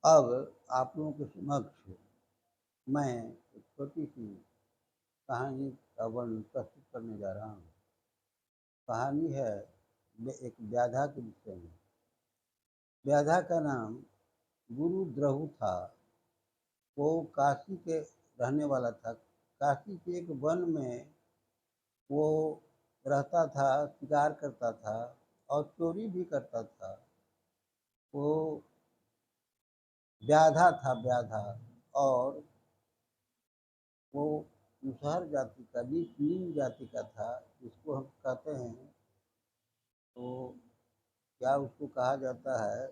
अब आप लोगों के समक्ष मैं एक छोटी सी कहानी का वर्णन प्रस्तुत करने जा रहा हूँ। कहानी है एक व्याधा के विषय में। व्याधा का नाम गुरु द्रहु था। वो काशी के रहने वाला था। काशी के एक वन में वो रहता था, शिकार करता था और चोरी भी करता था। वो व्याधा था, व्याधा। और वो मुसहर जाति का, निम्न जाति का था, जिसको हम कहते हैं। तो क्या उसको कहा जाता है,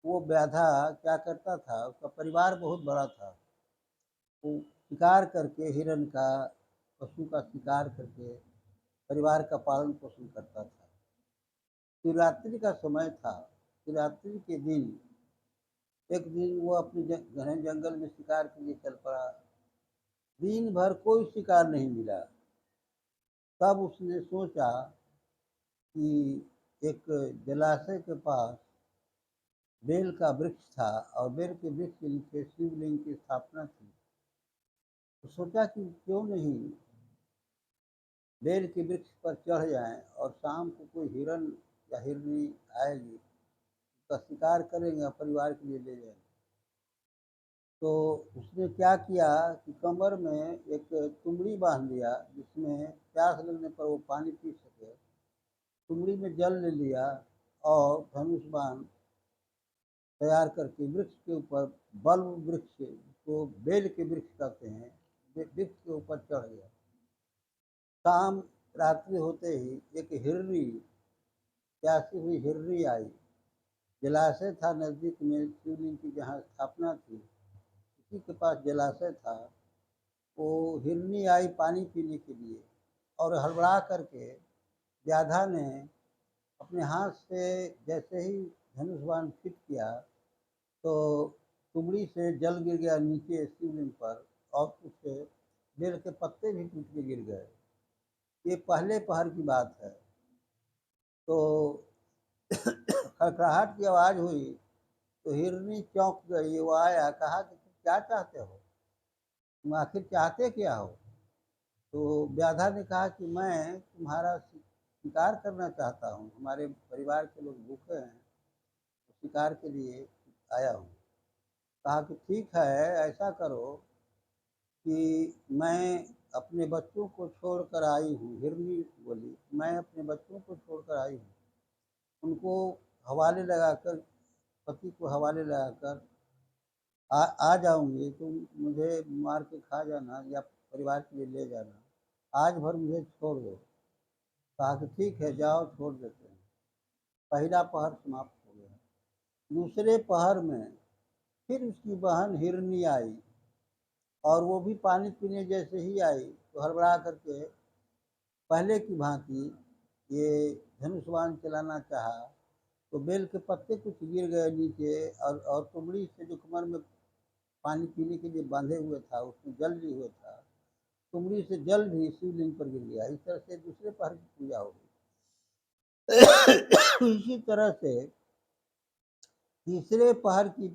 वो व्याधा क्या करता था, उसका परिवार बहुत बड़ा था। वो शिकार करके हिरण का, पशु का शिकार करके परिवार का पालन पोषण करता था। शिवरात्रि का समय था। शिवरात्रि के दिन एक दिन वो अपने घने जंगल में शिकार के लिए चल पड़ा। दिन भर कोई शिकार नहीं मिला। तब उसने सोचा कि एक जलाशय के पास बेल का वृक्ष था और बेल के वृक्ष के नीचे शिवलिंग की स्थापना थी। तो सोचा कि क्यों नहीं बेल के वृक्ष पर चढ़ जाएं और शाम को कोई हिरण या हिरनी आएगी, उसका शिकार करेंगे और परिवार के लिए ले जाएंगे। तो उसने क्या किया कि कमर में एक तुमड़ी बांध लिया, जिसमें प्यास लगने पर वो पानी पी सके। तुमड़ी में जल ले लिया और धनुष बाण तैयार करके वृक्ष के ऊपर, बल्ब वृक्ष को बेल के वृक्ष कहते हैं, वृक्ष के ऊपर चढ़ गया। शाम रात्रि होते ही एक हिरनी, प्यासी हुई हिरनी आई। जलाशय था नजदीक में, शिवलिंग की जहाँ स्थापना थी उसी के पास जलाशय था। वो हिरनी आई पानी पीने के लिए और हड़बड़ा करके व्याधा ने अपने हाथ से जैसे ही धनुष बाण फिट किया तो तुमड़ी से जल गिर गया नीचे शिवलिंग पर और कुछ बेल के पत्ते भी टूट के गिर गए। ये पहले पहर की बात है। तो खड़खड़ाहट की आवाज़ हुई तो हिरनी चौंक गई। वो आया, कहा कि तुम क्या चाहते हो, तुम आखिर चाहते क्या हो। तो व्याधा ने कहा कि मैं तुम्हारा शिकार करना चाहता हूँ, हमारे परिवार के लोग भूखे हैं, तो शिकार के लिए आया हूँ। कहा कि ठीक है, ऐसा करो कि मैं अपने बच्चों को छोड़कर आई हूँ। हिरनी बोली, मैं अपने बच्चों को छोड़कर आई हूँ, उनको हवाले लगाकर, पति को हवाले लगाकर आ जाऊंगी। तुम मुझे मार के खा जाना या परिवार के लिए ले जाना, आज भर मुझे छोड़ दो। कहा कि ठीक है, जाओ, छोड़ देते हैं। पहला पहर समाप्त हो गया। दूसरे पहर में फिर उसकी बहन हिरनी आई और वो भी पानी पीने जैसे ही आई तो हड़बड़ा करके पहले की भांति ये धनुष बाण चलाना चाहा तो बेल के पत्ते कुछ गिर गए नीचे और तुमड़ी से जो कमर में पानी पीने के लिए बांधे हुए था उसमें जल भी हुआ था, तुमड़ी से जल भी शिवलिंग पर गिर गया। इस तरह से दूसरे पहर की पूजा हो गई। इसी तरह से तीसरे पहर की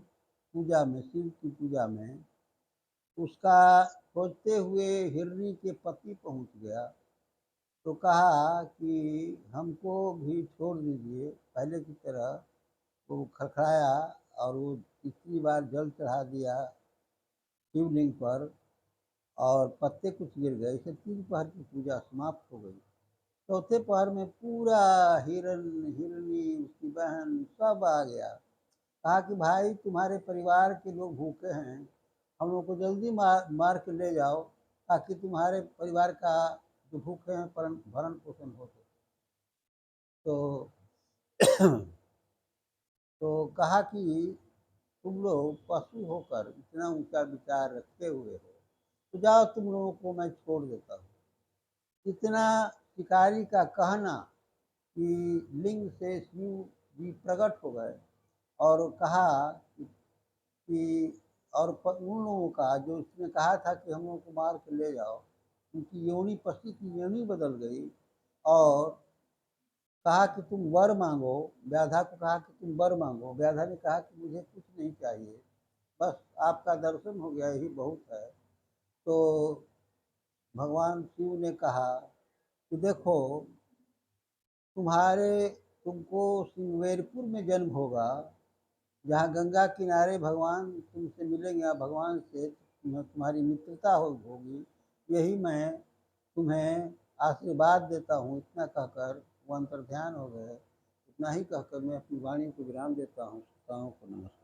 पूजा में, शिव की पूजा में, उसका खोजते हुए हिरनी के पति पहुंच गया। तो कहा कि हमको भी छोड़ दीजिए पहले की तरह। वो खड़खड़ाया और वो तीसरी बार जल चढ़ा दिया शिवलिंग पर और पत्ते कुछ गिर गए। इसे तीन पहर की पूजा समाप्त हो गई। चौथे पहर में पूरा हिरन, हिरनी, उसकी बहन सब आ गया। कहा कि भाई, तुम्हारे परिवार के लोग भूखे हैं, हम लोग को जल्दी मार के ले जाओ ताकि तुम्हारे परिवार का जो भूखे हैं भरण पोषण हो सके। तो तो कहा कि तुम लोग पशु होकर इतना ऊंचा विचार रखे हुए हो, तो जाओ, तुम लोगों को मैं छोड़ देता हूँ। इतना शिकारी का कहना कि लिंग से शिव जी प्रकट हो गए और कहा कि और उन लोगों का जो उसने कहा था कि हम लोगों को मार के ले जाओ, उनकी योनि, पशु की योनि बदल गई और कहा कि तुम वर मांगो। व्याधा को कहा कि तुम वर मांगो। व्याधा ने कहा कि मुझे कुछ नहीं चाहिए, बस आपका दर्शन हो गया यही बहुत है। तो भगवान शिव ने कहा कि देखो, तुम्हारे तुमको श्रृंगेरपुर में जन्म होगा, जहाँ गंगा किनारे भगवान तुमसे मिलेंगे, या भगवान से तुम्हारी मित्रता होगी, यही मैं तुम्हें आशीर्वाद देता हूँ। इतना कहकर वो अंतर्ध्यान हो गए। इतना ही कहकर मैं अपनी वाणी को विराम देता हूँ। श्रोताओं को नमस्कार।